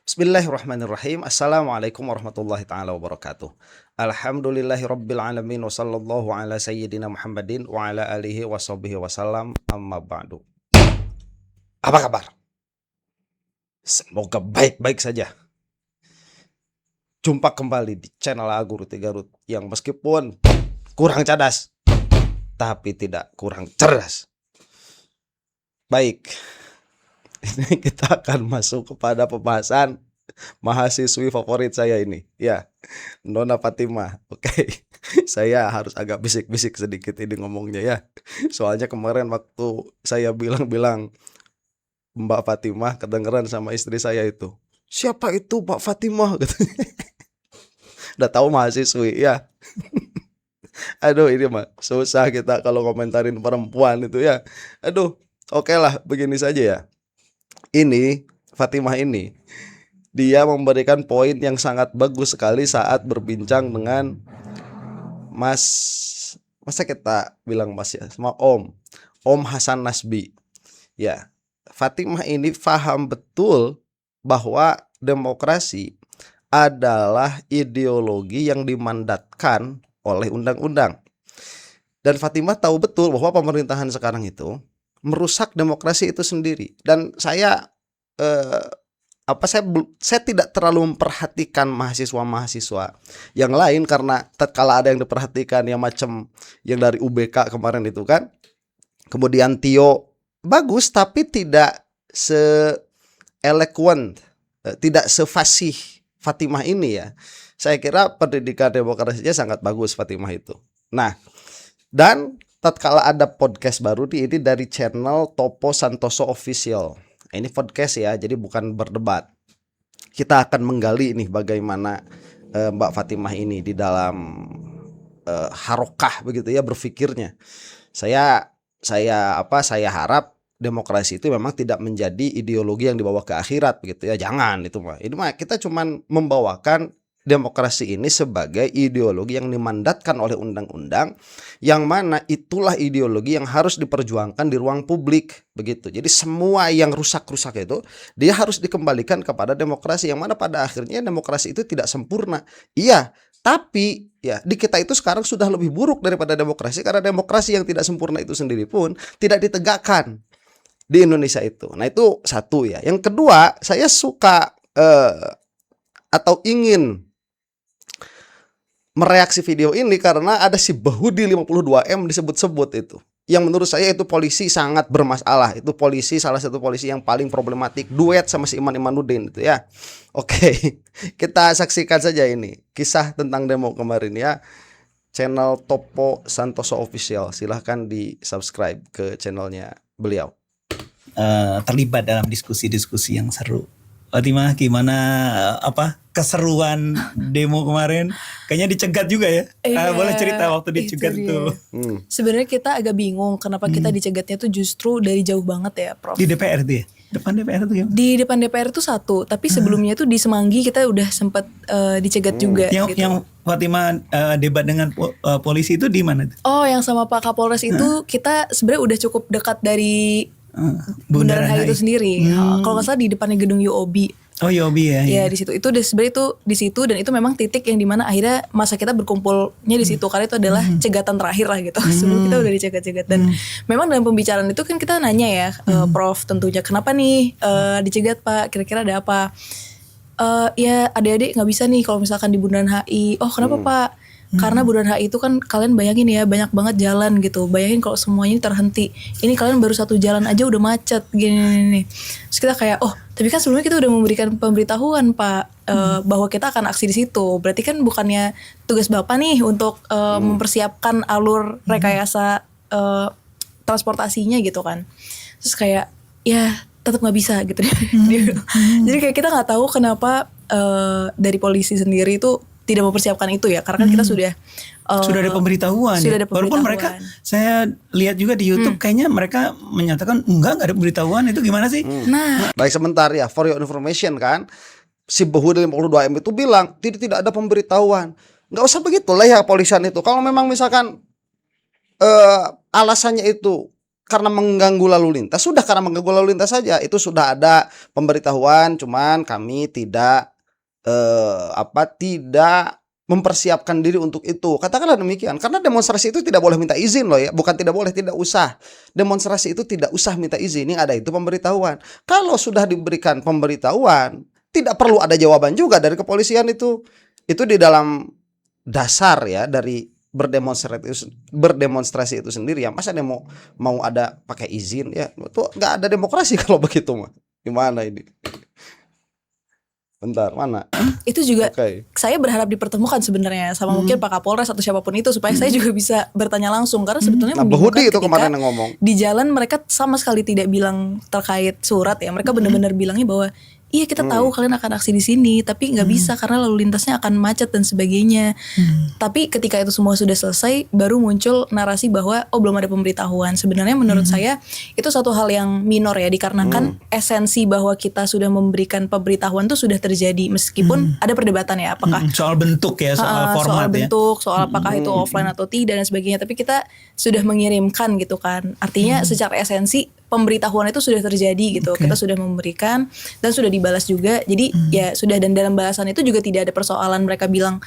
Bismillahirrahmanirrahim. Assalamualaikum warahmatullahi taala wabarakatuh. Alhamdulillahirabbil alamin wa sallallahu ala sayyidina Muhammadin wa ala alihi washabbihi wasallam. Amma ba'du. Apa kabar? Semoga baik-baik saja. Jumpa kembali di channel Agu Ruti Garut yang meskipun kurang cadas tapi tidak kurang cerdas. Baik. Ini kita akan masuk kepada pembahasan mahasiswi favorit saya ini, ya, Nona Fatimah. Oke, saya harus agak bisik-bisik sedikit ini ngomongnya ya. Soalnya kemarin waktu saya bilang-bilang Mbak Fatimah, kedengeran sama istri saya itu. Siapa itu Mbak Fatimah? Udah tahu mahasiswi ya. Aduh, ini mah susah kita kalau komentarin perempuan itu ya. Aduh, oke lah, begini saja ya. Ini Fatimah ini dia memberikan poin yang sangat bagus sekali saat berbincang dengan masa kita bilang Mas ya, sama Om Hasan Nasbi. Ya, Fatimah ini paham betul bahwa demokrasi adalah ideologi yang dimandatkan oleh undang-undang. Dan Fatimah tahu betul bahwa pemerintahan sekarang itu merusak demokrasi itu sendiri. Dan saya saya tidak terlalu memperhatikan mahasiswa-mahasiswa yang lain, karena tatkala ada yang diperhatikan yang macam yang dari UBK kemarin itu kan. Kemudian Tio bagus tapi tidak se-eloquent, tidak sefasih Fatimah ini ya. Saya kira pendidikan demokrasinya sangat bagus Fatimah itu. Nah, dan tatkala ada podcast baru ini dari channel Topo Santoso Official. Ini podcast ya, jadi bukan berdebat. Kita akan menggali nih bagaimana Mbak Fatimah ini di dalam harokah begitu ya berpikirnya. Saya harap demokrasi itu memang tidak menjadi ideologi yang dibawa ke akhirat begitu ya. Jangan itu mah. Ini mah kita cuman membawakan demokrasi ini sebagai ideologi yang dimandatkan oleh undang-undang, yang mana itulah ideologi yang harus diperjuangkan di ruang publik begitu. Jadi semua yang rusak-rusak itu dia harus dikembalikan kepada demokrasi, yang mana pada akhirnya demokrasi itu tidak sempurna. Iya, tapi ya di kita itu sekarang sudah lebih buruk daripada demokrasi, karena demokrasi yang tidak sempurna itu sendiri pun tidak ditegakkan di Indonesia itu. Nah, itu satu ya. Yang kedua, saya suka atau ingin mereaksi video ini karena ada si Bahudi 52M disebut-sebut itu. Yang menurut saya itu polisi sangat bermasalah. Itu polisi, salah satu polisi yang paling problematik, duet sama si Imanuddin itu ya. Oke, kita saksikan saja ini kisah tentang demo kemarin ya. Channel Topo Santoso Official, silahkan di subscribe ke channelnya beliau. Terlibat dalam diskusi-diskusi yang seru. Fatimah, gimana keseruan demo kemarin? Kayaknya dicegat juga ya. Boleh cerita waktu dicegat itu? Sebenarnya kita agak bingung kenapa kita dicegatnya tuh justru dari jauh banget ya, Prof. Di DPR tuh ya? Depan DPR tuh gimana? Di depan DPR tuh satu, tapi sebelumnya tuh di Semanggi kita udah sempat dicegat juga. Yang Fatimah debat dengan polisi itu di mana? Oh, yang sama Pak Kapolres itu kita sebenarnya udah cukup dekat dari Bundaran HI itu sendiri. Kalau nggak salah di depannya gedung UOB. Oh, UOB ya. Ya, di situ. Itu sebenarnya itu di situ, dan itu memang titik yang dimana akhirnya masa kita berkumpulnya di situ, karena itu adalah cegatan terakhir lah gitu. Sebelum kita udah dicegat-cegat, dan memang dalam pembicaraan itu kan kita nanya ya, Prof, tentunya kenapa nih dicegat Pak? Kira-kira ada apa? Ya adik-adik nggak bisa nih kalau misalkan di Bundaran HI. Oh, kenapa Pak? Karena Bundaran HI itu kan kalian bayangin ya, banyak banget jalan gitu. Bayangin kalau semuanya terhenti. Ini kalian baru satu jalan aja udah macet gini nih. Terus kita kayak, oh tapi kan sebelumnya kita udah memberikan pemberitahuan Pak bahwa kita akan aksi di situ. Berarti kan bukannya tugas Bapak nih untuk mempersiapkan alur rekayasa transportasinya gitu kan. Terus kayak ya tetap nggak bisa gitu. Jadi kayak kita nggak tahu kenapa dari polisi sendiri itu tidak mempersiapkan itu ya, karena kan kita sudah ada pemberitahuan. Walaupun mereka, saya lihat juga di YouTube kayaknya mereka menyatakan enggak ada pemberitahuan. Itu gimana sih? Nah, baik, sebentar ya, for your information kan, si Bahudi 52M itu bilang tidak ada pemberitahuan. Nggak usah begitu lah ya polisian itu. Kalau memang misalkan alasannya itu karena mengganggu lalu lintas, sudah karena mengganggu lalu lintas saja itu sudah ada pemberitahuan, cuman kami tidak tidak mempersiapkan diri untuk itu. Katakanlah demikian. Karena demonstrasi itu tidak boleh minta izin loh ya. Bukan tidak boleh, tidak usah. Demonstrasi itu tidak usah minta izin. Yang ada itu pemberitahuan. Kalau sudah diberikan pemberitahuan, tidak perlu ada jawaban juga dari kepolisian itu. Itu di dalam dasar ya dari berdemonstrasi itu sendiri ya. Masa demo mau ada pakai izin ya? Itu nggak ada demokrasi kalau begitu mah. Gimana ini? Bentar, mana? Itu juga Oke. saya berharap dipertemukan sebenarnya sama mungkin Pak Kapolres atau siapapun itu supaya saya juga bisa bertanya langsung karena sebetulnya Nah, membingungkan Behudi itu ketika kemarin yang ngomong. di jalan mereka sama sekali tidak bilang terkait surat ya, mereka benar-benar bilangnya bahwa iya kita tahu kalian akan aksi di sini tapi nggak bisa karena lalu lintasnya akan macet dan sebagainya. Tapi ketika itu semua sudah selesai baru muncul narasi bahwa oh belum ada pemberitahuan. Sebenarnya menurut saya itu satu hal yang minor ya dikarenakan esensi bahwa kita sudah memberikan pemberitahuan itu sudah terjadi meskipun ada perdebatan ya apakah Soal bentuk ya, soal format soal ya. bentuk, soal apakah itu offline atau tidak dan sebagainya. Tapi kita sudah mengirimkan gitu kan. Artinya secara esensi pemberitahuan itu sudah terjadi gitu. Kita sudah memberikan dan sudah dibalas juga. Jadi ya sudah, dan dalam balasan itu juga tidak ada persoalan mereka bilang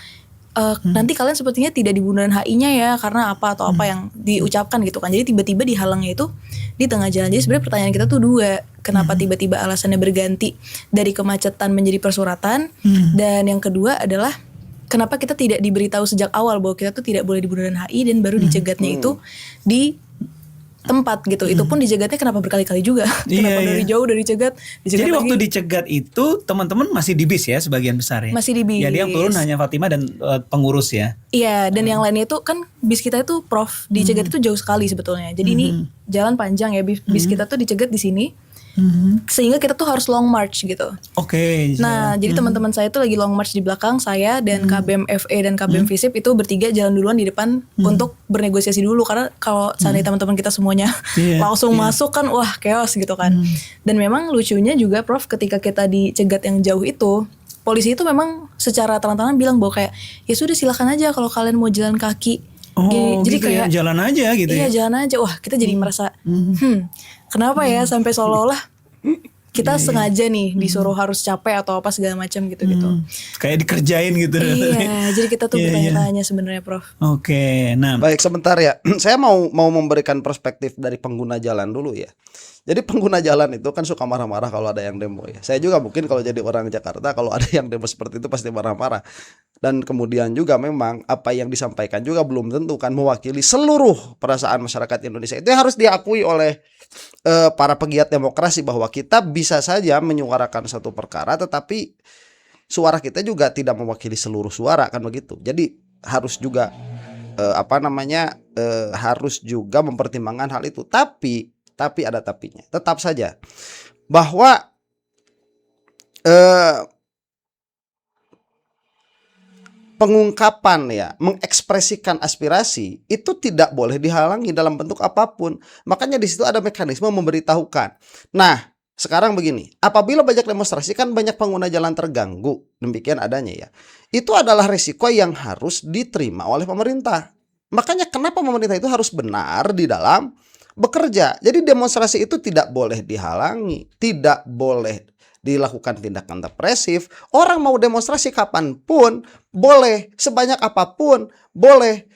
nanti kalian sepertinya tidak di Bundaran HI-nya ya karena apa atau apa yang diucapkan gitu kan. Jadi tiba-tiba dihalangnya itu di tengah jalan. Jadi sebenarnya pertanyaan kita tuh dua. Kenapa tiba-tiba alasannya berganti dari kemacetan menjadi persuratan? Dan yang kedua adalah kenapa kita tidak diberitahu sejak awal bahwa kita tuh tidak boleh di Bundaran HI dan baru dicegatnya itu di tempat gitu. Itu pun dicegatnya kenapa berkali-kali juga. Kenapa dari jauh udah dicegat Jadi lagi. waktu dicegat itu teman-teman masih di bis ya sebagian besar ya. Masih di bis. Jadi yang turun hanya Fatima dan pengurus ya. Iya, dan yang lainnya itu kan bis kita itu Prof dicegat itu jauh sekali sebetulnya. Jadi ini jalan panjang ya, bis kita tuh dicegat di sini. Sehingga kita tuh harus long march gitu. Oke. Nah, jadi teman-teman saya tuh lagi long march di belakang, saya dan KBM FE dan KBM Visip itu bertiga jalan duluan di depan untuk bernegosiasi dulu karena kalau seandainya teman-teman kita semuanya langsung masuk kan wah chaos gitu kan. Dan memang lucunya juga Prof ketika kita dicegat yang jauh itu, polisi itu memang secara terang-terangan bilang bahwa kayak ya sudah silakan aja kalau kalian mau jalan kaki. Oh, Jadi gitu kayak ya, jalan aja gitu iya, ya. jalan aja. Wah, kita jadi merasa kenapa ya sampai seolah-olah kita sengaja nih disuruh harus capek atau apa segala macam gitu-gitu. Kayak dikerjain gitu. Iya, jadi kita tuh bertanya-tanya sebenarnya Prof. Oke, nah. Baik, sebentar ya. Saya mau memberikan perspektif dari pengguna jalan dulu ya. Jadi pengguna jalan itu kan suka marah-marah kalau ada yang demo ya. Saya juga mungkin kalau jadi orang Jakarta kalau ada yang demo seperti itu pasti marah-marah. Dan kemudian juga memang apa yang disampaikan juga belum tentu kan mewakili seluruh perasaan masyarakat Indonesia. Itu yang harus diakui oleh para pegiat demokrasi bahwa kita bisa saja menyuarakan satu perkara tetapi suara kita juga tidak mewakili seluruh suara kan begitu. Jadi harus juga harus juga mempertimbangkan hal itu. Tapi ada tapinya. Tetap saja bahwa pengungkapan ya, mengekspresikan aspirasi itu tidak boleh dihalangi dalam bentuk apapun. Makanya di situ ada mekanisme memberitahukan. Nah, sekarang begini, apabila banyak demonstrasi kan banyak pengguna jalan terganggu, demikian adanya ya. Itu adalah risiko yang harus diterima oleh pemerintah. Makanya kenapa pemerintah itu harus benar di dalam bekerja. Jadi demonstrasi itu tidak boleh dihalangi, tidak boleh dilakukan tindakan represif. Orang mau demonstrasi kapanpun boleh, sebanyak apapun boleh.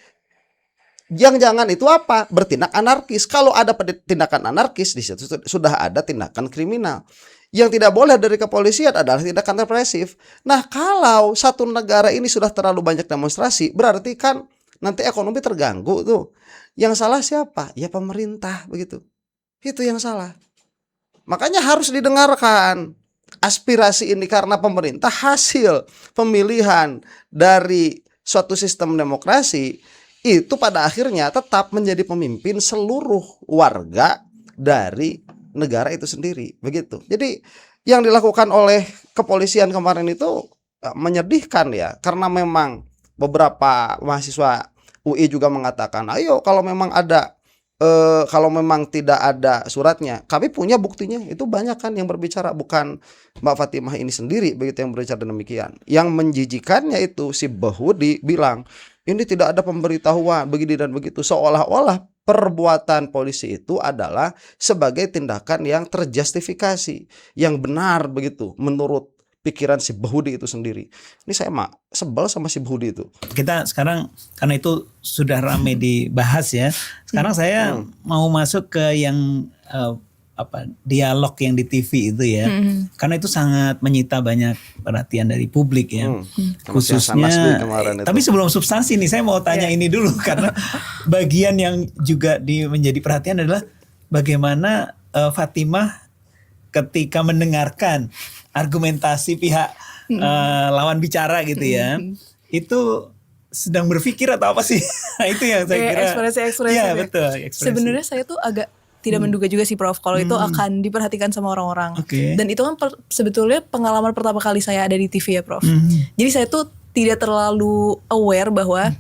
Yang jangan itu apa? Bertindak anarkis. Kalau ada tindakan anarkis di situ sudah ada tindakan kriminal. Yang tidak boleh dari kepolisian adalah tindakan represif. Nah, kalau satu negara ini sudah terlalu banyak demonstrasi, berarti kan nanti ekonomi terganggu tuh. Yang salah siapa? Ya pemerintah begitu. Itu yang salah. Makanya harus didengarkan aspirasi ini karena pemerintah hasil pemilihan dari suatu sistem demokrasi itu pada akhirnya tetap menjadi pemimpin seluruh warga dari negara itu sendiri begitu. Jadi yang dilakukan oleh kepolisian kemarin itu menyedihkan ya karena memang beberapa mahasiswa UI juga mengatakan, ayo kalau memang ada kalau memang tidak ada suratnya, kami punya buktinya. Itu banyak kan yang berbicara, bukan Mbak Fatimah ini sendiri begitu yang berbicara demikian. Yang menjijikannya itu si Behudi bilang, ini tidak ada pemberitahuan begini dan begitu, seolah-olah perbuatan polisi itu adalah sebagai tindakan yang terjustifikasi, yang benar begitu menurut pikiran si Behudi itu sendiri. Ini saya sebel sama si Behudi itu. Kita sekarang karena itu sudah ramai dibahas ya. Sekarang saya mau masuk ke yang dialog yang di TV itu ya. Karena itu sangat menyita banyak perhatian dari publik ya. Khususnya tapi sebelum substansi nih saya mau tanya ini dulu karena bagian yang juga menjadi perhatian adalah bagaimana Fatimah ketika mendengarkan argumentasi pihak lawan bicara gitu ya, itu sedang berpikir atau apa sih? Itu yang saya kira. Ekspresi. Iya betul. Ekspresi. Sebenarnya saya tuh agak tidak menduga juga sih Prof kalau itu akan diperhatikan sama orang-orang. Dan itu kan sebetulnya pengalaman pertama kali saya ada di TV ya Prof. Jadi saya tuh tidak terlalu aware bahwa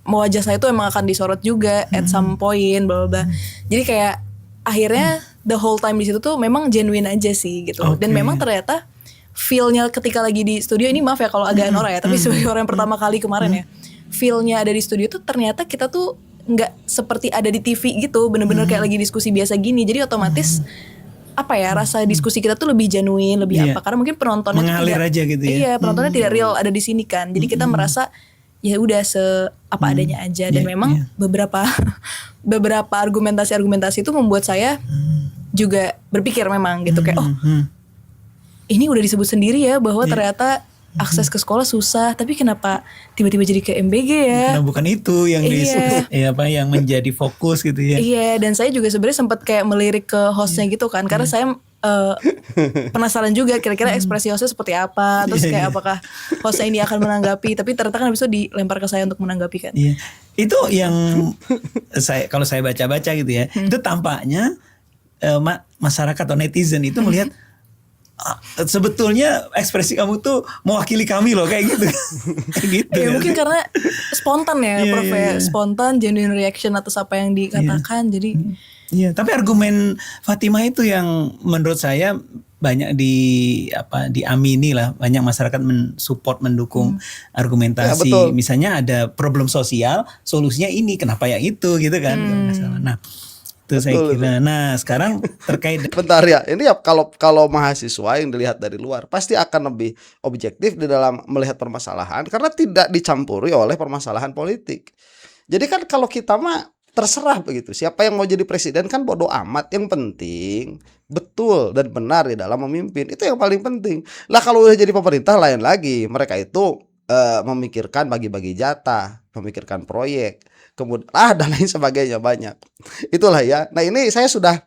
wajah saya tuh emang akan disorot juga at some point, bla bla. Jadi kayak akhirnya the whole time di situ tuh memang genuine aja sih gitu. Dan memang ternyata feel-nya ketika lagi di studio ini, maaf ya kalau agak norak ya, tapi sebagai orang yang pertama kali kemarin ya, feel-nya ada di studio tuh ternyata kita tuh nggak seperti ada di TV gitu, bener-bener kayak lagi diskusi biasa gini. Jadi otomatis apa ya, rasa diskusi kita tuh lebih genuine, lebih apa? Karena mungkin penontonnya mengalir tidak, aja gitu ya. Iya, penontonnya tidak real ada di sini kan. Jadi kita merasa ya udah apa adanya aja. Dan memang beberapa argumentasi itu membuat saya juga berpikir memang gitu kayak ini udah disebut sendiri ya bahwa ternyata akses ke sekolah susah, tapi kenapa tiba-tiba jadi ke MBG ya? Karena bukan itu yang yang menjadi fokus gitu ya. Iya, dan saya juga sebenarnya sempat kayak melirik ke hostnya gitu kan, karena saya penasaran juga kira-kira ekspresi hostnya seperti apa, terus kayak apakah hostnya ini akan menanggapi, tapi ternyata kan habis itu dilempar ke saya untuk menanggapi kan. Iya. Itu yang kalau saya baca-baca gitu ya, itu tampaknya masyarakat atau netizen itu melihat sebetulnya ekspresi kamu tuh mewakili kami loh kayak gitu. Kayak gitu. Ya mungkin karena spontan ya, Prof ya, spontan genuine reaction atas apa yang dikatakan. Jadi iya, tapi argumen Fatimah itu yang menurut saya banyak diamini lah, banyak masyarakat mensupport, mendukung argumentasi. Misalnya ada problem sosial, solusinya ini, kenapa yang itu gitu kan. Nah, itu saya kira. Nah, sekarang terkait bentar ya. Ini ya kalau mahasiswa yang dilihat dari luar pasti akan lebih objektif di dalam melihat permasalahan karena tidak dicampuri oleh permasalahan politik. Jadi kan kalau kita mah terserah begitu. Siapa yang mau jadi presiden kan bodo amat. Yang penting betul dan benar di dalam memimpin. Itu yang paling penting. Lah kalau udah jadi pemerintah lain lagi. Mereka itu memikirkan bagi-bagi jatah, memikirkan proyek, kemudian dan lain sebagainya banyak. Itulah ya. Nah ini saya sudah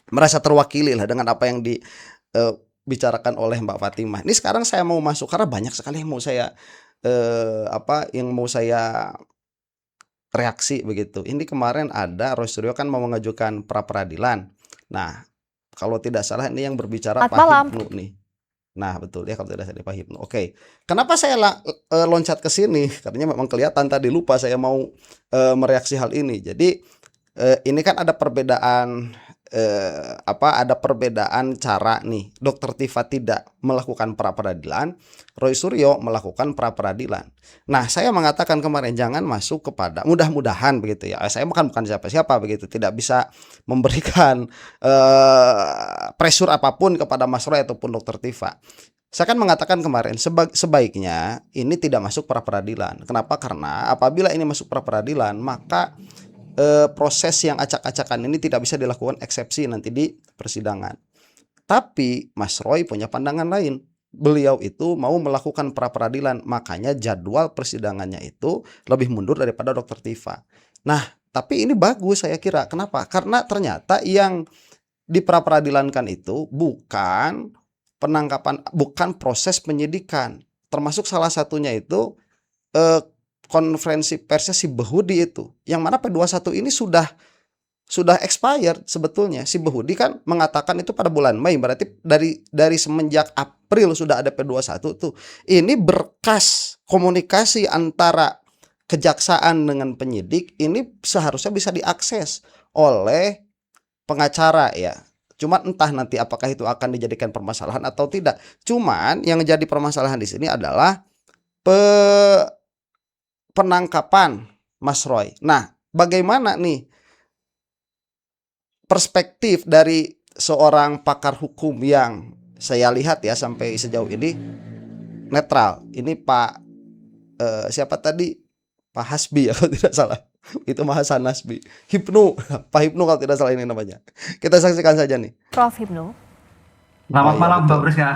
merasa terwakili lah dengan apa yang dibicarakan oleh Mbak Fatimah. Ini sekarang saya mau masuk karena banyak sekali yang mau saya reaksi begitu. Ini kemarin ada Roy Suryo kan mau mengajukan pra peradilan. Nah kalau tidak salah ini yang berbicara Pak Hipnu nih. Nah betul ya kalau tidak salah Pak Hipnu. Oke. Kenapa saya loncat ke sini? Karena memang kelihatan tadi lupa saya mau mereaksi hal ini. Jadi ini kan ada perbedaan ada perbedaan cara nih. Dr. Tifa tidak melakukan pra peradilan, Roy Suryo melakukan pra peradilan. Nah, saya mengatakan kemarin jangan masuk kepada mudah-mudahan begitu ya. Saya bukan siapa-siapa begitu, tidak bisa memberikan pressure apapun kepada Mas Roy ataupun Dr. Tifa. Saya kan mengatakan kemarin sebaiknya ini tidak masuk pra peradilan. Kenapa? Karena apabila ini masuk pra peradilan, maka proses yang acak-acakan ini tidak bisa dilakukan eksepsi nanti di persidangan. Tapi Mas Roy punya pandangan lain. Beliau itu mau melakukan pra peradilan, makanya jadwal persidangannya itu lebih mundur daripada Dr. Tifa. Nah, tapi ini bagus saya kira. Kenapa? Karena ternyata yang di pra peradilankan itu bukan penangkapan, bukan proses penyidikan. Termasuk salah satunya itu konferensi persnya si Behudi itu, yang mana P21 ini sudah expired sebetulnya. Si Behudi kan mengatakan itu pada bulan Mei, berarti dari semenjak April sudah ada P21 tuh. Ini berkas komunikasi antara kejaksaan dengan penyidik ini seharusnya bisa diakses oleh pengacara ya. Cuman entah nanti apakah itu akan dijadikan permasalahan atau tidak. Cuman yang jadi permasalahan di sini adalah penangkapan Mas Roy. Nah, bagaimana nih perspektif dari seorang pakar hukum yang saya lihat ya sampai sejauh ini netral. Ini Pak siapa tadi? Pak Hasbi ya kalau tidak salah. Itu Hasan Nasbi. Hipnu, Pak Hipnu kalau tidak salah ini namanya. Kita saksikan saja nih. Prof Hipnu. Selamat malam betul. Mbak Priska.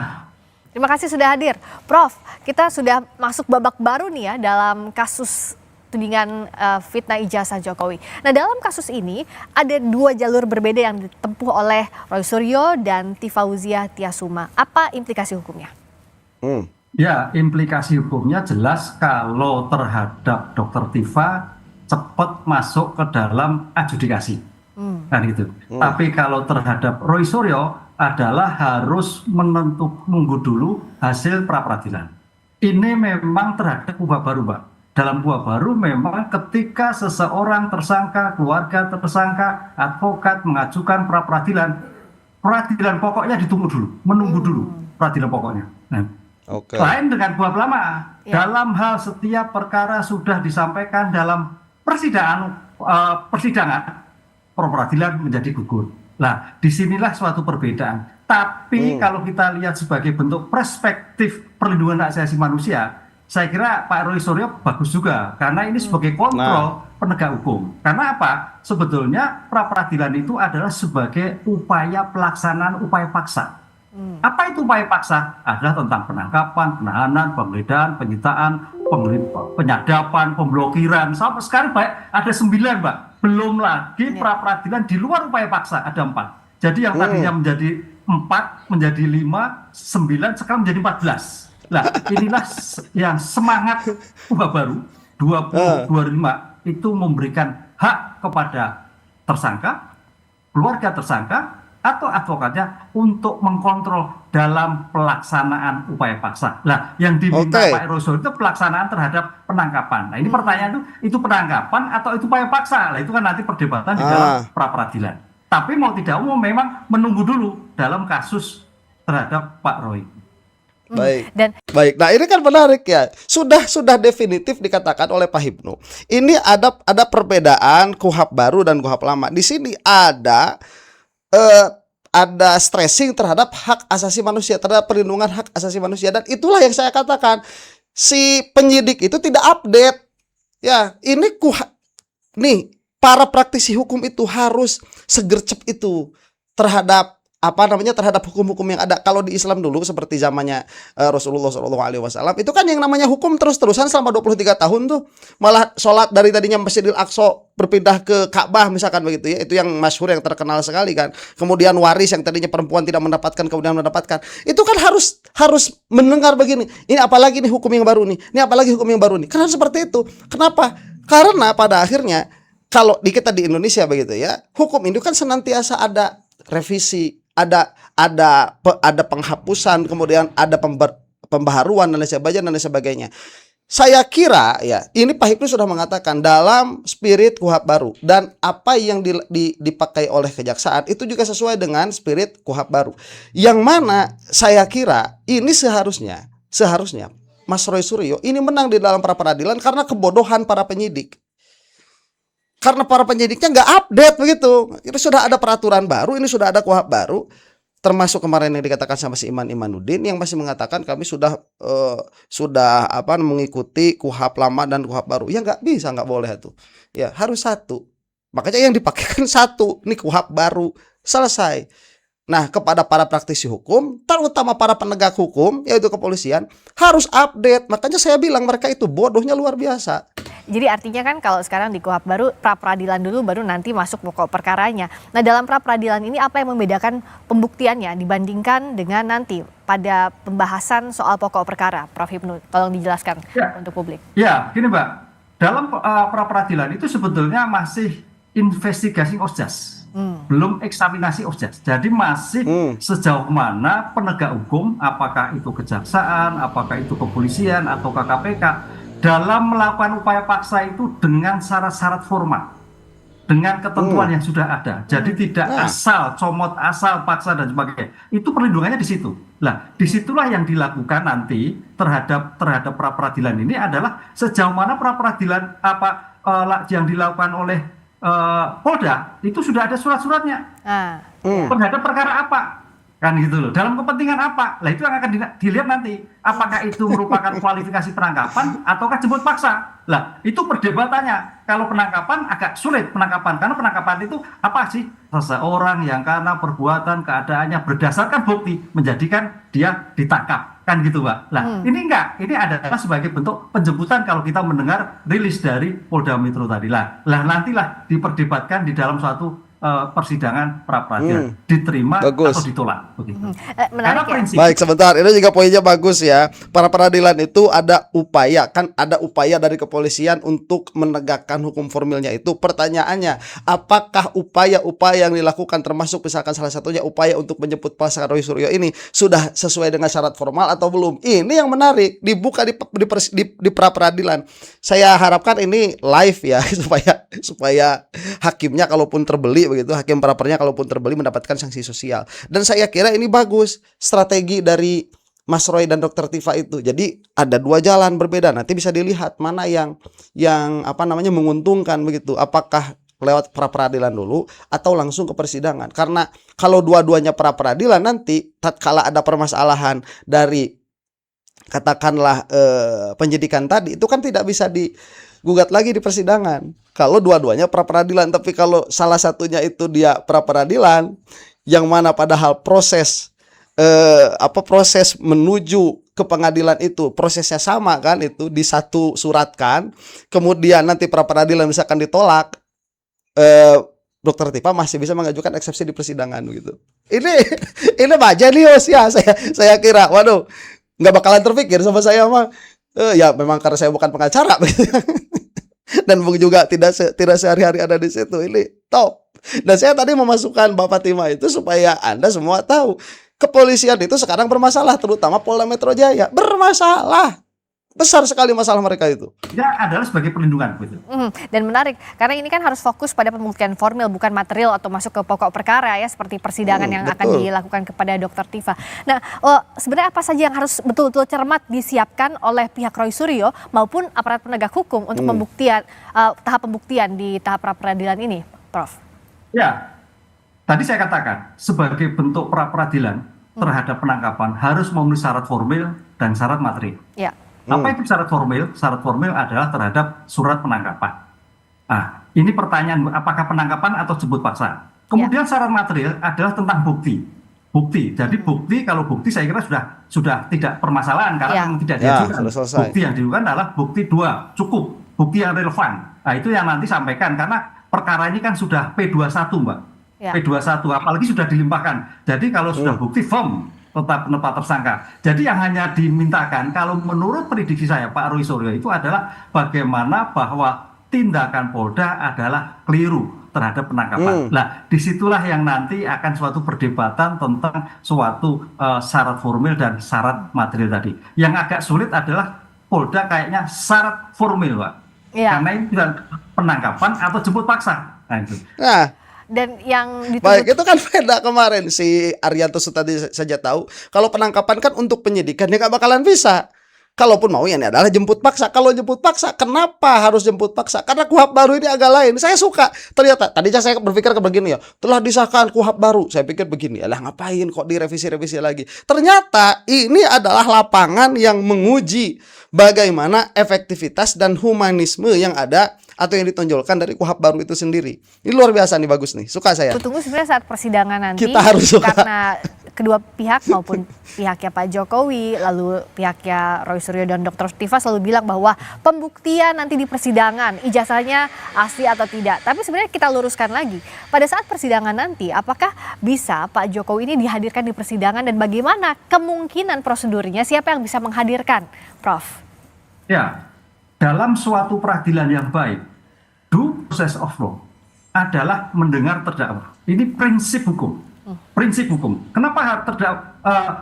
Terima kasih sudah hadir. Prof, kita sudah masuk babak baru nih ya dalam kasus tudingan fitnah ijazah Jokowi. Nah, dalam kasus ini ada 2 jalur berbeda yang ditempuh oleh Roy Suryo dan Tifauziah Tiasuma. Apa implikasi hukumnya? Ya, implikasi hukumnya jelas kalau terhadap Dr. Tifa cepat masuk ke dalam adjudikasi. Kan gitu. Tapi kalau terhadap Roy Suryo adalah harus menunggu dulu hasil pra-peradilan. Ini memang terhadap kuhab baru, Mbak. Dalam kuhab baru memang ketika seseorang tersangka, keluarga tersangka, advokat mengajukan pra-peradilan, peradilan pokoknya ditunggu dulu, menunggu dulu peradilan pokoknya. Nah, lain dengan kuhab lama. Dalam hal setiap perkara sudah disampaikan dalam persidangan, pra-peradilan menjadi gugur. Nah, disinilah suatu perbedaan. Tapi kalau kita lihat sebagai bentuk perspektif perlindungan hak asasi manusia, saya kira Pak Roy Suryo bagus juga. Karena ini sebagai kontrol penegak hukum. Karena apa? Sebetulnya pra-peradilan itu adalah sebagai upaya pelaksanaan upaya paksa. Apa itu upaya paksa? Adalah tentang penangkapan, penahanan, penggeledahan, penyitaan, penyadapan, pemblokiran. Sampai sekarang ada 9, Mbak. Belum lagi pra-peradilan di luar upaya paksa, ada 4. Jadi yang tadinya menjadi 4, menjadi 5, 9, sekarang menjadi 14. Nah, inilah yang semangat kuhab baru 2025 itu memberikan hak kepada tersangka, keluarga tersangka, atau advokatnya untuk mengkontrol dalam pelaksanaan upaya paksa. Nah, yang diminta Pak Roso itu pelaksanaan terhadap penangkapan. Nah, ini pertanyaan itu penangkapan atau itu upaya paksa? Nah, itu kan nanti perdebatan di dalam pra-peradilan. Tapi mau tidak mau memang menunggu dulu dalam kasus terhadap Pak Roy. Baik. Nah, ini kan menarik ya. Sudah definitif dikatakan oleh Pak Hipnu. Ini ada perbedaan kuhab baru dan kuhab lama. Di sini ada stressing terhadap hak asasi manusia, terhadap perlindungan hak asasi manusia, dan itulah yang saya katakan si penyidik itu tidak update. Ya, ini para praktisi hukum itu harus segercep itu terhadap terhadap hukum-hukum yang ada. Kalau di Islam dulu seperti zamannya Rasulullah SAW itu kan yang namanya hukum terus-terusan selama 23 tahun tuh. Malah sholat dari tadinya Masjidil Aqsa berpindah ke Ka'bah misalkan begitu ya. Itu yang masyhur, yang terkenal sekali kan. Kemudian waris yang tadinya perempuan tidak mendapatkan kemudian mendapatkan. Itu kan harus mendengar begini. Ini apalagi nih hukum yang baru nih. Ini apalagi hukum yang baru nih. Kan harus seperti itu. Kenapa? Karena pada akhirnya kalau kita di Indonesia begitu ya, hukum itu kan senantiasa ada revisi, ada penghapusan, kemudian ada pembaharuan dan lain sebagainya. Saya kira ya, ini Pak Hipnu sudah mengatakan dalam spirit kuhab baru, dan apa yang dipakai oleh kejaksaan itu juga sesuai dengan spirit kuhab baru. Yang mana saya kira ini seharusnya Mas Roy Suryo ini menang di dalam pra peradilan karena kebodohan para penyidik. Karena para penyidiknya nggak update begitu. Itu sudah ada peraturan baru, ini sudah ada kuhab baru. Termasuk kemarin yang dikatakan sama si Imanuddin yang masih mengatakan kami sudah mengikuti kuhab lama dan kuhab baru. Ya nggak bisa, nggak boleh itu. Ya harus satu. Makanya yang dipakai kan satu. Ini kuhab baru, selesai. Nah, kepada para praktisi hukum, terutama para penegak hukum, yaitu kepolisian, harus update. Makanya saya bilang mereka itu bodohnya luar biasa. Jadi artinya kan kalau sekarang di kuhab baru pra-peradilan dulu baru nanti masuk pokok perkaranya. Nah, dalam pra-peradilan ini apa yang membedakan pembuktiannya dibandingkan dengan nanti pada pembahasan soal pokok perkara? Prof Hipnu, tolong dijelaskan untuk publik. Ya, gini Mbak. Dalam pra-peradilan itu sebetulnya masih investigasi osjas. Belum eksaminasi osjas. Jadi masih sejauh mana penegak hukum, apakah itu kejaksaan, apakah itu kepolisian atau KPK, dalam melakukan upaya paksa itu dengan syarat-syarat formal, dengan ketentuan yang sudah ada. Jadi tidak asal comot, asal paksa dan sebagainya. Itu perlindungannya di situ. Nah, disitulah yang dilakukan nanti terhadap pra peradilan ini adalah sejauh mana pra peradilan yang dilakukan oleh Polda itu sudah ada surat-suratnya. Terhadap perkara apa? Kan gitu loh. Dalam kepentingan apa? Lah itu yang akan dilihat nanti. Apakah itu merupakan kualifikasi penangkapan ataukah jemput paksa? Lah itu perdebatannya. Kalau penangkapan agak sulit penangkapan karena penangkapan itu apa sih? Seseorang yang karena perbuatan keadaannya berdasarkan bukti menjadikan dia ditangkap. Kan gitu, Pak. Lah ini enggak. Ini adalah sebagai bentuk penjemputan kalau kita mendengar rilis dari Polda Metro tadi. Lah nantilah diperdebatkan di dalam suatu persidangan pra-peradilan diterima Bagus. atau ditolak begitu. Menarik ya. Baik, sebentar. Ini juga poinnya bagus ya. Para peradilan itu ada upaya dari kepolisian untuk menegakkan hukum formilnya itu. Pertanyaannya, apakah upaya-upaya yang dilakukan termasuk misalkan salah satunya upaya untuk menjemput paksa Roy Suryo ini sudah sesuai dengan syarat formal atau belum? Ini yang menarik, dibuka di pra-peradilan. Saya harapkan ini live ya supaya hakimnya kalaupun terbeli begitu, hakim pra-peradilannya kalaupun terbeli mendapatkan sanksi sosial. Dan saya kira ini bagus strategi dari Mas Roy dan Dr. Tifa itu. Jadi ada dua jalan berbeda. Nanti bisa dilihat mana yang menguntungkan begitu. Apakah lewat pra-peradilan dulu atau langsung ke persidangan. Karena kalau dua-duanya pra-peradilan nanti tatkala ada permasalahan dari katakanlah penyidikan tadi itu kan tidak bisa digugat lagi di persidangan. Kalau dua-duanya pra-peradilan, tapi kalau salah satunya itu dia pra-peradilan yang mana padahal proses menuju ke pengadilan itu prosesnya sama kan, itu di satu suratkan, kemudian nanti pra-peradilan misalkan ditolak, Dokter Tifa masih bisa mengajukan eksepsi di persidangan gitu. Ini Pak jenius ya, saya kira. Waduh, nggak bakalan terpikir sama saya mah. Ya memang karena saya bukan pengacara dan Bung juga tidak sehari-hari ada di situ. Ini top. Dan saya tadi memasukkan Bapak Tima itu supaya Anda semua tahu kepolisian itu sekarang bermasalah, terutama Polda Metro Jaya bermasalah. Besar sekali masalah mereka itu. Ya adalah sebagai perlindungan gitu. Dan menarik karena ini kan harus fokus pada pembuktian formil bukan material atau masuk ke pokok perkara ya seperti persidangan yang akan dilakukan kepada Dr. Tifa. Nah, sebenarnya apa saja yang harus betul-betul cermat disiapkan oleh pihak Roy Suryo maupun aparat penegak hukum untuk pembuktian tahap pembuktian di tahap pra-peradilan ini, Prof? Ya, tadi saya katakan sebagai bentuk pra-peradilan terhadap penangkapan harus memenuhi syarat formil dan syarat material. Ya. Apa itu syarat formil? Syarat formil adalah terhadap surat penangkapan. Nah, ini pertanyaan apakah penangkapan atau jemput paksa. Kemudian syarat material adalah tentang bukti. Jadi bukti, kalau bukti saya kira sudah tidak permasalahan karena yang tidak diajukan. Bukti yang diajukan adalah bukti 2, cukup. Bukti yang relevan. Nah, itu yang nanti sampaikan karena perkara ini kan sudah P21, Mbak. P21 apalagi sudah dilimpahkan. Jadi kalau sudah bukti firm tetap penetapan tersangka. Jadi yang hanya dimintakan kalau menurut prediksi saya Pak Roy Suryo itu adalah bagaimana bahwa tindakan Polda adalah keliru terhadap penangkapan. Nah, disitulah yang nanti akan suatu perdebatan tentang suatu syarat formil dan syarat material tadi. Yang agak sulit adalah Polda kayaknya syarat formil, Pak. Karena ini penangkapan atau jemput paksa. Nah, itu. Dan yang baik, itu kan beda kemarin si Arianto tadi saja tahu kalau penangkapan kan untuk penyidikan dia nggak bakalan bisa. Kalaupun mau ya ini adalah jemput paksa. Kalau jemput paksa, kenapa harus jemput paksa? Karena KUHP baru ini agak lain. Saya suka. Ternyata tadinya saya berpikir begini ya, telah disahkan KUHP baru. Saya pikir begini, alah ngapain kok direvisi-revisi lagi? Ternyata ini adalah lapangan yang menguji bagaimana efektivitas dan humanisme yang ada atau yang ditonjolkan dari KUHP baru itu sendiri. Ini luar biasa nih, bagus nih. Suka saya. Tunggu sebenarnya saat persidangan nanti. Kita harus suka. Karena kedua pihak maupun pihaknya Pak Jokowi, lalu pihaknya Roy Suryo dan Dr. Tifa selalu bilang bahwa pembuktian nanti di persidangan, ijazahnya asli atau tidak. Tapi sebenarnya kita luruskan lagi. Pada saat persidangan nanti, apakah bisa Pak Jokowi ini dihadirkan di persidangan dan bagaimana kemungkinan prosedurnya, siapa yang bisa menghadirkan, Prof? Ya, dalam suatu peradilan yang baik, due process of law adalah mendengar terdakwa. Ini prinsip hukum. Prinsip hukum. Kenapa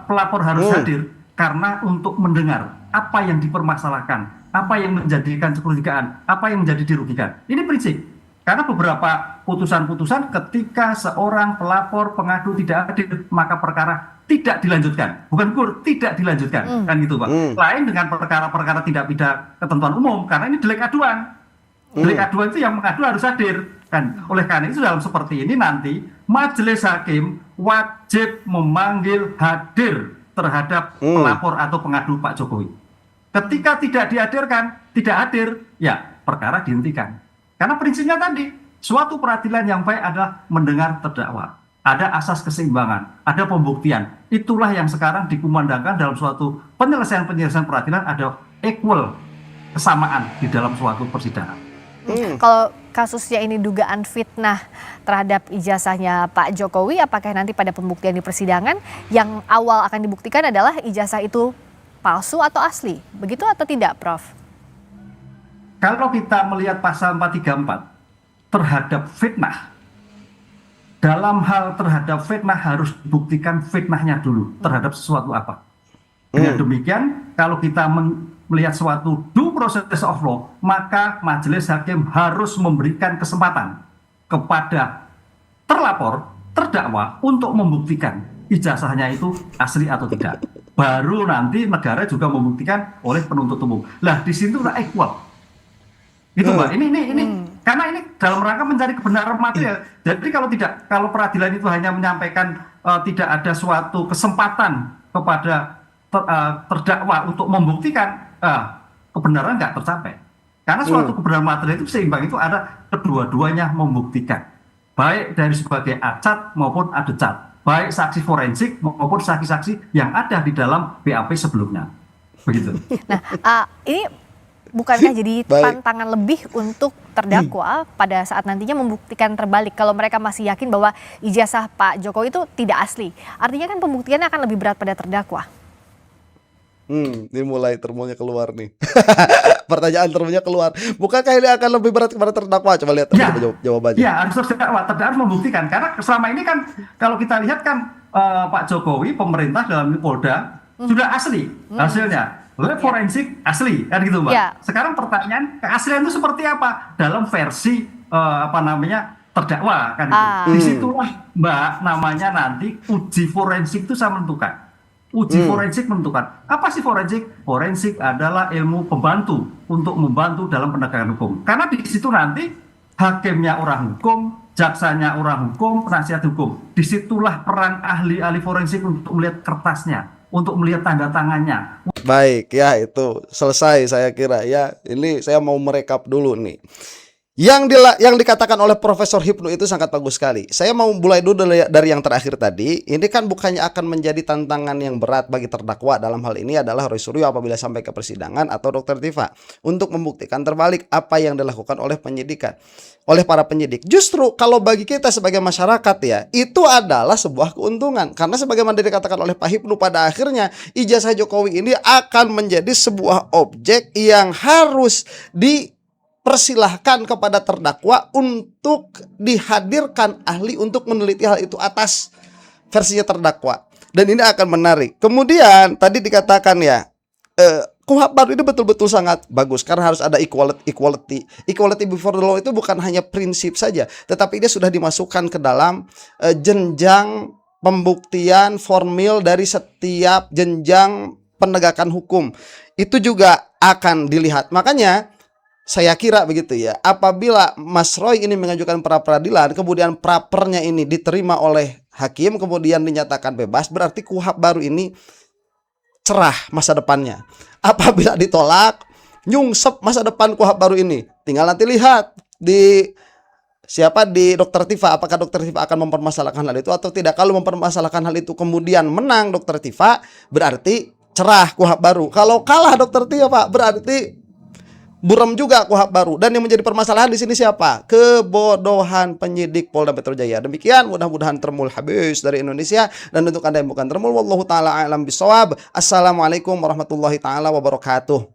pelapor harus hadir? Karena untuk mendengar apa yang dipermasalahkan, apa yang menjadikan kecurigaan, apa yang menjadi dirugikan. Ini prinsip. Karena beberapa putusan-putusan ketika seorang pelapor pengadu tidak hadir, maka perkara tidak dilanjutkan. Bukan tidak dilanjutkan. Kan gitu, Pak. Lain dengan perkara-perkara tidak pidana ketentuan umum, karena ini delik aduan. Delik aduan itu yang mengadu harus hadir. Kan oleh karena itu dalam seperti ini nanti majelis hakim wajib memanggil hadir terhadap pelapor atau pengadu Pak Jokowi. Ketika tidak dihadirkan, tidak hadir, ya perkara dihentikan. Karena prinsipnya tadi, suatu peradilan yang baik adalah mendengar terdakwa. Ada asas keseimbangan, ada pembuktian. Itulah yang sekarang dikumandangkan dalam suatu penyelesaian peradilan, ada equal, kesamaan di dalam suatu persidangan. Kalau kasusnya ini dugaan fitnah terhadap ijazahnya Pak Jokowi, apakah nanti pada pembuktian di persidangan yang awal akan dibuktikan adalah ijazah itu palsu atau asli? Begitu atau tidak, Prof? Kalau kita melihat pasal 434 terhadap fitnah, dalam hal terhadap fitnah harus dibuktikan fitnahnya dulu terhadap sesuatu apa. Dengan demikian, kalau kita melihat suatu due process of law, maka majelis hakim harus memberikan kesempatan kepada terlapor, terdakwa untuk membuktikan ijazahnya itu asli atau tidak. Baru nanti negara juga membuktikan oleh penuntut umum. Lah di situ udah equal. Itu Mbak. Ini karena ini dalam rangka mencari kebenaran material. Jadi kalau peradilan itu hanya menyampaikan tidak ada suatu kesempatan kepada terdakwa untuk membuktikan, kebenaran nggak tercapai. Karena suatu kebenaran material itu seimbang, itu ada kedua-duanya membuktikan, baik dari sebagai acat maupun adecat, baik saksi forensik maupun saksi-saksi yang ada di dalam BAP sebelumnya. Begitu. Nah, ini bukankah jadi tantangan lebih untuk terdakwa pada saat nantinya membuktikan terbalik kalau mereka masih yakin bahwa ijazah Pak Jokowi itu tidak asli? Artinya kan pembuktiannya akan lebih berat pada terdakwa. Ini mulai termonya keluar nih. Pertanyaan termonya keluar. Bukankah ini akan lebih berat kepada terdakwa? Coba lihat jawabannya. Ya, harus terdakwa membuktikan. Karena selama ini kan kalau kita lihat kan Pak Jokowi, pemerintah dalam Polda sudah asli hasilnya. Forensik asli kan gitu Mbak. Ya. Sekarang pertanyaan, keaslian itu seperti apa dalam versi terdakwa kan gitu. Disitulah Mbak namanya nanti uji forensik itu saya menentukan. Uji forensik menentukan apa sih forensik? Forensik adalah ilmu pembantu untuk membantu dalam penegakan hukum. Karena di situ nanti hakimnya orang hukum, jaksanya orang hukum, penasihat hukum. Disitulah peran ahli-ahli forensik untuk melihat kertasnya, untuk melihat tanda tangannya. Baik, ya itu selesai saya kira ya. Ini saya mau merekap dulu nih. Yang dikatakan oleh Profesor Hipnu itu sangat bagus sekali. Saya mau mulai dulu dari yang terakhir tadi. Ini kan bukannya akan menjadi tantangan yang berat bagi terdakwa, dalam hal ini adalah Roy Suryo apabila sampai ke persidangan, atau Dr. Tifa untuk membuktikan terbalik apa yang dilakukan oleh para penyidik. Justru kalau bagi kita sebagai masyarakat ya, itu adalah sebuah keuntungan. Karena sebagaimana dikatakan oleh Pak Hipnu, pada akhirnya ijazah Jokowi ini akan menjadi sebuah objek yang harus dipersilahkan kepada terdakwa untuk dihadirkan ahli untuk meneliti hal itu atas versinya terdakwa. Dan ini akan menarik. Kemudian tadi dikatakan ya, KUHP baru ini betul-betul sangat bagus karena harus ada equality before the law. Itu bukan hanya prinsip saja, tetapi dia sudah dimasukkan ke dalam jenjang pembuktian formil dari setiap jenjang penegakan hukum. Itu juga akan dilihat. Makanya saya kira begitu ya, apabila Mas Roy ini mengajukan pra peradilan, kemudian prapernya ini diterima oleh hakim, kemudian dinyatakan bebas, berarti KUHP baru ini cerah masa depannya. Apabila ditolak, nyungsep masa depan KUHP baru ini. Tinggal nanti lihat di Dr. Tifa, apakah Dr. Tifa akan mempermasalahkan hal itu atau tidak. Kalau mempermasalahkan hal itu kemudian menang Dr. Tifa, berarti cerah KUHP baru. Kalau kalah Dr. Tifa, berarti buram juga KUHP baru. Dan yang menjadi permasalahan di sini siapa? Kebodohan penyidik Polda Metro Jaya. Demikian, mudah-mudahan termul habis dari Indonesia. Dan untuk Anda yang bukan termul, wallahu taala a'lam bishawab. Assalamualaikum warahmatullahi taala wabarakatuh.